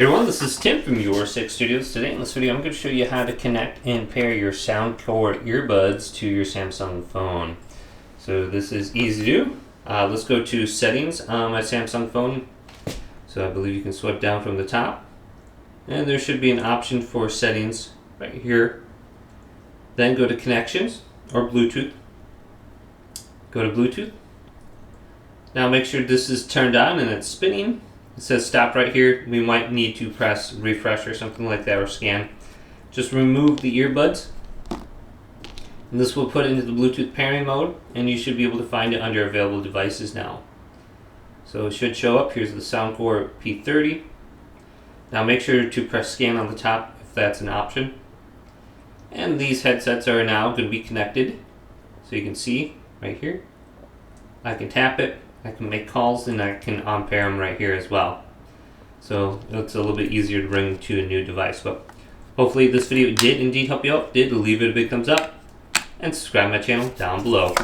Hey everyone, this is Tim from Your Six Studios. Today in this video I'm going to show you how to connect and pair your SoundCore earbuds to your Samsung phone. So this is easy to do. Let's go to settings on my Samsung phone. So I believe you can swipe down from the top. And there should be an option for settings right here. Then go to connections or Bluetooth. Go to Bluetooth. Now make sure this is turned on and it's spinning. It says stop right here. We might need to press refresh or something like that or scan. Just remove the earbuds. And this will put it into the Bluetooth pairing mode and you should be able to find it under available devices now. So it should show up. Here's the SoundCore P30. Now make sure to press scan on the top if that's an option. And these headsets are now going to be connected. So you can see right here. I can tap it. I can make calls and I can unpair them right here as well. So it's a little bit easier to bring to a new device. But hopefully this video did indeed help you out. If it did, leave it a big thumbs up and subscribe to my channel down below.